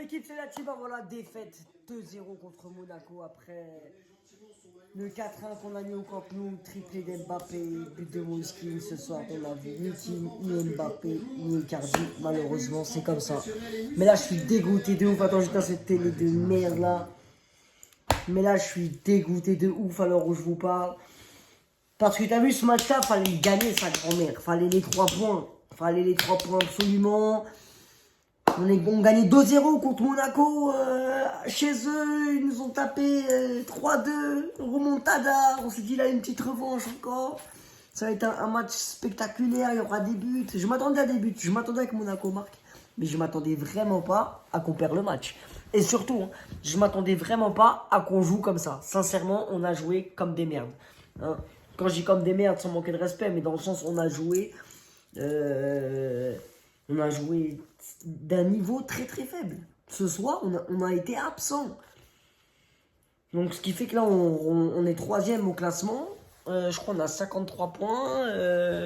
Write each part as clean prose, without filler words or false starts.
l'équipe, c'est la team. Voilà, défaite 2-0 contre Monaco après le 4-1 qu'on a mis au Camp Nou, triplé d'Mbappé, but de Mouskin. Ce soir, on a vu ni Kim, ni Mbappé, ni Icardi. Malheureusement, c'est comme ça. Mais là, je suis dégoûté de ouf. Attends, j'éteins cette télé de merde là. Mais là, je suis dégoûté de ouf à l'heure où je vous parle. Parce que t'as vu, ce match-là, fallait gagner sa grand-mère. Fallait les 3 points. Fallait les 3 points absolument. On gagnait 2-0 contre Monaco. Chez eux, ils nous ont tapé 3-2. Remontada. On s'est dit là, une petite revanche encore. Ça va être un match spectaculaire. Il y aura des buts. Je m'attendais à des buts. Je m'attendais à que Monaco marque. Mais je m'attendais vraiment pas à qu'on perde le match. Et surtout, hein, je m'attendais vraiment pas à qu'on joue comme ça. Sincèrement, on a joué comme des merdes. Hein. Quand je dis comme des merdes, sans manquer de respect, mais dans le sens où on a joué d'un niveau très très faible. Ce soir, on a été absent. Donc, ce qui fait que là, on est 3e au classement. Je crois qu'on a 53 points.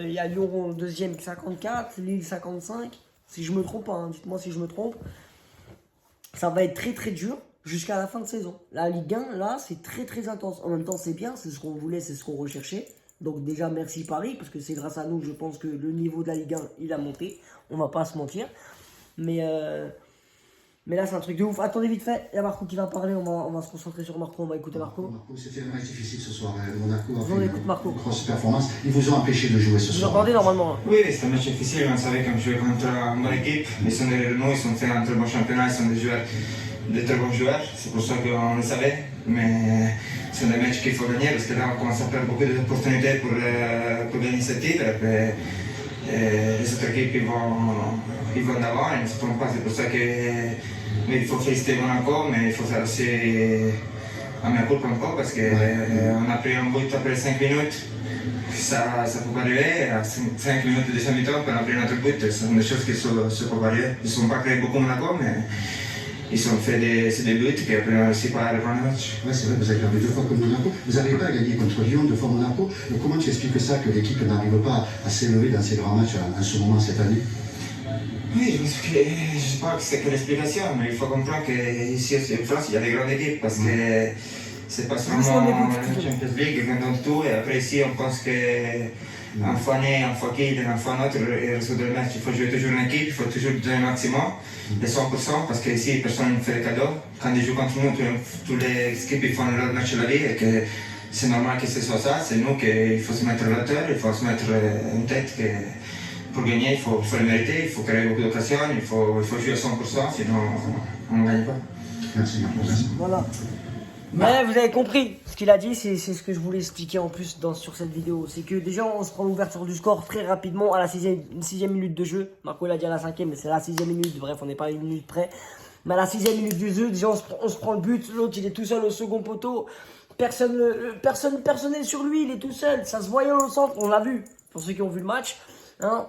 Il y a Lyon 2e 54, Lille 55. Si je me trompe pas, hein, dites-moi si je me trompe. Ça va être très très dur jusqu'à la fin de saison. La Ligue 1, là, c'est très très intense. En même temps, c'est bien, c'est ce qu'on voulait, c'est ce qu'on recherchait. Donc déjà, merci Paris, parce que c'est grâce à nous, je pense que le niveau de la Ligue 1, il a monté. On va pas se mentir. Mais là, c'est un truc de ouf. Attendez vite fait, il y a Marco qui va parler. On va se concentrer sur Marco, on va écouter Marco. Marco, c'était un match difficile ce soir. Monaco a on écoute Marco. Une grosse performance. Ils vous ont empêché de jouer ce soir. Vous entendez normalement? Oui, c'était un match difficile. On savait qu'on jouait contre une bonne équipe. Ils sont derrière nous, ils ont fait un très bon championnat. Ils sont des très bons joueurs. C'est pour ça qu'on le savait. Mais c'est des matchs qu'il faut gagner parce que là, on commence à perdre beaucoup d'opportunités pour gagner ce titre. Et les autres équipes, ils vont d'avant. Ils ne se trompent pas. C'est pour ça qu'il faut féliciter Monaco, mais il faut faire aussi un meilleur coup encore parce qu'on a pris un but après 5 minutes. Ça peut pas arriver. À 5 minutes de deuxième mi-temps, on a pris notre but. Ce sont des choses qui se peuvent arriver. Ils ne sont pas créés beaucoup Monaco, mais ils ont fait des buts qui après on a réussi pas à reprendre le match. Oui, c'est vrai, vous avez perdu 2 fois contre Monaco. Vous n'arrivez pas à gagner contre Lyon, 2 fois Monaco. Comment tu expliques ça, que l'équipe n'arrive pas à s'élever dans ces grands matchs en ce moment cette année? Oui, je ne sais pas que c'est que l'explication, mais il faut comprendre qu'ici en France, il y a des grandes équipes parce que c'est pas seulement la Champions League, ils vendent tout et après ici on pense qu'un fois né, un fois qu'il, un fois notre, et résoudre le match. Il faut jouer toujours une équipe, il faut toujours donner le maximum, les 100%, parce qu'ici personne ne fait des cadeaux. Quand ils jouent contre nous, toutes les équipes ils font leur match de la vie et que c'est normal que ce soit ça. C'est nous qu'il faut se mettre à la hauteur, il faut se mettre en tête que pour gagner, il faut le mériter, il faut créer beaucoup d'occasions, il faut jouer à 100%, sinon on ne gagne pas. Merci Marco. Voilà. Mais vous avez compris, ce qu'il a dit, c'est ce que je voulais expliquer en plus sur cette vidéo. C'est que déjà, on se prend l'ouverture du score très rapidement à la 6e minute de jeu. Marco l'a dit à la 5e, mais c'est la 6e minute, bref, on n'est pas à 1 minute près. Mais à la 6e minute du jeu, déjà, on se prend le but, l'autre, il est tout seul au second poteau. Personne n'est sur lui, il est tout seul. Ça se voyait au centre, on l'a vu, pour ceux qui ont vu le match. Hein,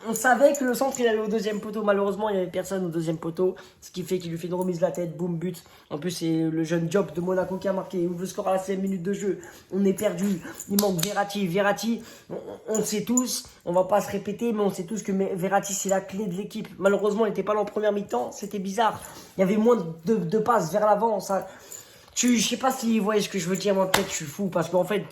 on savait que le centre il allait au 2e poteau. Malheureusement, il n'y avait personne au 2e poteau. Ce qui fait qu'il lui fait une remise de la tête, boum, but. En plus, c'est le jeune Diop de Monaco qui a marqué. Il ouvre le score à la 6e minute de jeu. On est perdu. Il manque Verratti. Verratti, on le sait tous. On va pas se répéter, mais on sait tous que Verratti, c'est la clé de l'équipe. Malheureusement, il n'était pas là en première mi-temps. C'était bizarre. Il y avait moins de passes vers l'avant. Je sais pas si vous voyez ce que je veux dire. Moi, peut-être je suis fou. Parce qu'en fait,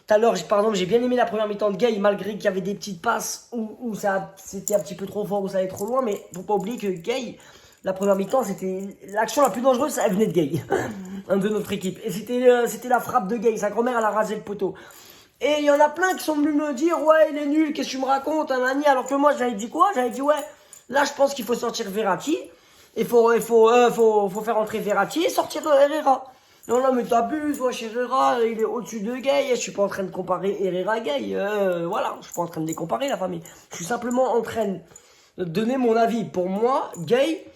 tout à l'heure, par exemple, j'ai bien aimé la première mi-temps de Gay, malgré qu'il y avait des petites passes où c'était un petit peu trop fort, où ça allait trop loin. Mais faut pas oublier que Gay, la première mi-temps, c'était l'action la plus dangereuse, elle venait de Gay, un de notre équipe. Et c'était la frappe de Gay. Sa grand-mère, elle a rasé le poteau. Et il y en a plein qui sont venus me dire, ouais, il est nul, qu'est-ce que tu me racontes, Anani? Alors que moi, j'avais dit quoi? J'avais dit, ouais, là, je pense qu'il faut sortir Verratti. Il faut faire entrer Verratti et sortir Herrera. Non, mais t'abuses, wesh, Herrera, il est au-dessus de Gay. Je suis pas en train de comparer Herrera à Gay. Voilà, je suis pas en train de les comparer, la famille. Je suis simplement en train de donner mon avis. Pour moi, Gay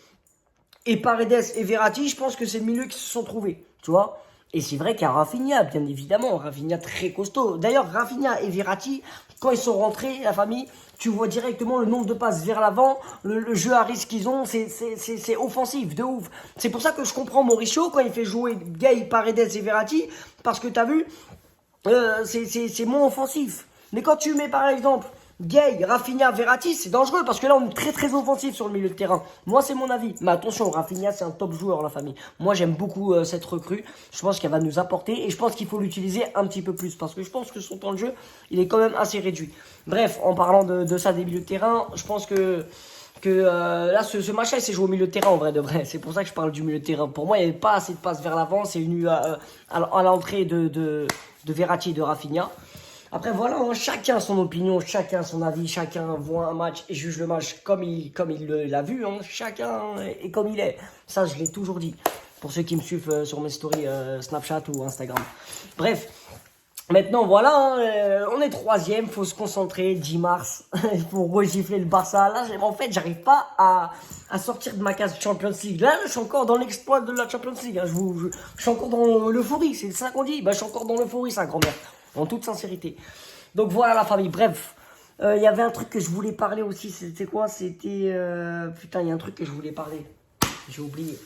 et Paredes et Verratti, je pense que c'est le milieu qui se sont trouvés, tu vois. Et c'est vrai qu'il y a Rafinha, bien évidemment. Rafinha très costaud. D'ailleurs, Rafinha et Verratti, quand ils sont rentrés, la famille, tu vois directement le nombre de passes vers l'avant, le jeu à risque qu'ils ont, c'est offensif, de ouf. C'est pour ça que je comprends Mauricio quand il fait jouer Gay, Paredes et Verratti, parce que t'as vu, c'est moins offensif. Mais quand tu mets par exemple Gay, Rafinha, Verratti, c'est dangereux parce que là on est très très offensif sur le milieu de terrain. Moi c'est mon avis. Mais attention, Rafinha c'est un top joueur la famille. Moi j'aime beaucoup cette recrue. Je pense qu'elle va nous apporter et je pense qu'il faut l'utiliser un petit peu plus parce que je pense que son temps de jeu il est quand même assez réduit. Bref, en parlant de ça des milieux de terrain, je pense que là ce match-là il s'est joué au milieu de terrain en vrai de vrai. C'est pour ça que je parle du milieu de terrain. Pour moi il n'y avait pas assez de passes vers l'avant. C'est venu à l'entrée de Verratti et de Rafinha. Après voilà, hein, chacun son opinion, chacun son avis, chacun voit un match et juge le match comme il l'a vu, hein, chacun est comme il est. Ça je l'ai toujours dit, pour ceux qui me suivent sur mes stories Snapchat ou Instagram. Bref, maintenant voilà, hein, on est troisième, faut se concentrer, 10 mars, il faut regifler le Barça. Là en fait j'arrive pas à sortir de ma case Champions League. Là je suis encore dans l'exploit de la Champions League, hein. Je suis encore dans l'euphorie, c'est ça qu'on dit. Bah, je suis encore dans l'euphorie, ça grand-mère. En toute sincérité. Donc voilà la famille. Bref, il y avait un truc que je voulais parler aussi. C'était quoi? C'était... Putain, il y a un truc que je voulais parler. J'ai oublié.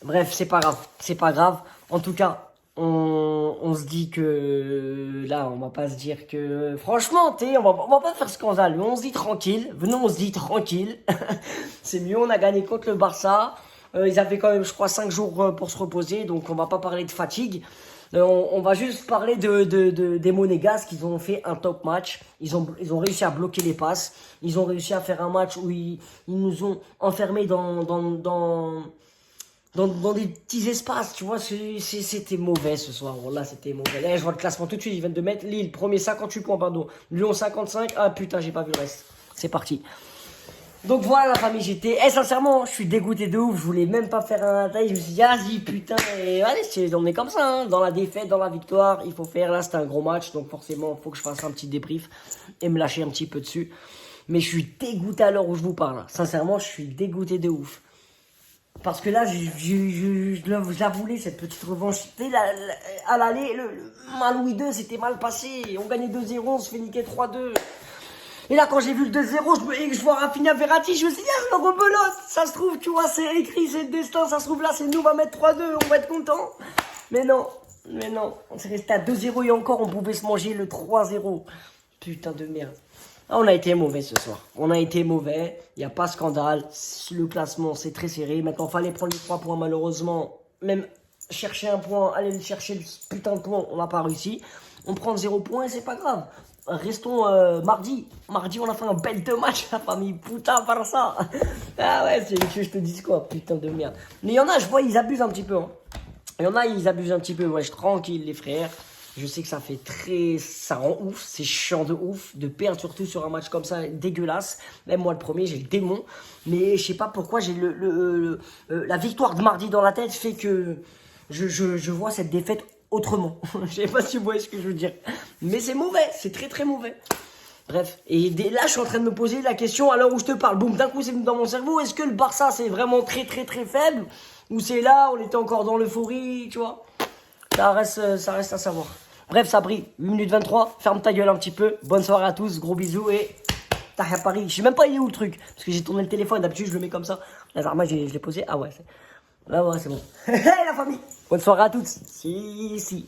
Bref, c'est pas grave. C'est pas grave. En tout cas, on se dit que... Là, on va pas se dire que... Franchement, on va pas faire scandale. Mais on se dit tranquille. Venons, on se dit tranquille. C'est mieux, on a gagné contre le Barça. Ils avaient quand même, je crois, 5 jours pour se reposer. Donc, on va pas parler de fatigue. On va juste parler des Monégasques. Ils ont fait un top match. Ils ont réussi à bloquer les passes. Ils ont réussi à faire un match où ils nous ont enfermés dans des petits espaces. Tu vois, c'était mauvais ce soir. Là, c'était mauvais. Là, je vois le classement tout de suite. Ils viennent de mettre Lille, premier 58 points, pardon. Lyon 55. Ah putain, j'ai pas vu le reste. C'est parti. Donc voilà la famille, sincèrement, je suis dégoûté de ouf, je voulais même pas faire un taille, je me suis dit, ah si putain, et allez, on est comme ça, hein. Dans la défaite, dans la victoire, il faut faire, là c'était un gros match, donc forcément, il faut que je fasse un petit débrief et me lâcher un petit peu dessus. Mais je suis dégoûté à l'heure où je vous parle, sincèrement, je suis dégoûté de ouf. Parce que là, je la voulais, cette petite revanche. À l'aller, le Louis II, c'était mal passé, on gagnait 2-0, on se fait niquer 3-2. Et là, quand j'ai vu le 2-0, et que je vois Rafinha Verratti, je me suis dit, ah, le rebelote. Ça se trouve, tu vois, c'est écrit, c'est le destin. Ça se trouve, là, c'est nous, on va mettre 3-2, on va être content. Mais non. On s'est resté à 2-0 et encore, on pouvait se manger le 3-0. Putain de merde. Ah, on a été mauvais ce soir. On a été mauvais. Il n'y a pas scandale. Le classement, c'est très serré. Maintenant, il fallait prendre les 3 points, malheureusement. Même chercher un point, aller chercher le putain de point, on n'a pas réussi. On prend 0 points et c'est pas grave. Restons mardi. Mardi, on a fait un bel de match, la famille. Putain, par ça. Ah ouais, je te dis quoi, putain de merde. Mais il y en a, je vois, ils abusent un petit peu. Hein. Il y en a, ils abusent un petit peu. Ouais, tranquille, les frères. Je sais que ça fait ça rend ouf. C'est chiant de ouf de perdre, surtout sur un match comme ça, dégueulasse. Même moi, le premier, j'ai le démon. Mais je sais pas pourquoi j'ai la victoire de mardi dans la tête fait que je vois cette défaite autrement. Je sais pas si vous voyez ce que je veux dire. Mais c'est mauvais, c'est très très mauvais. Bref, et là je suis en train de me poser la question à l'heure où je te parle. Boum, d'un coup c'est venu dans mon cerveau. Est-ce que le Barça c'est vraiment très très très faible? Ou c'est là, on était encore dans l'euphorie, tu vois? Ça reste à savoir. Bref, Sabri, 1 minute 23, ferme ta gueule un petit peu. Bonne soirée à tous, gros bisous et... T'as à Paris. Je sais même pas il est où le truc. Parce que j'ai tourné le téléphone, d'habitude je le mets comme ça. Là, moi je l'ai posé. Ah ouais, là ouais, c'est bon. La famille. Bonne soirée à tous. Si.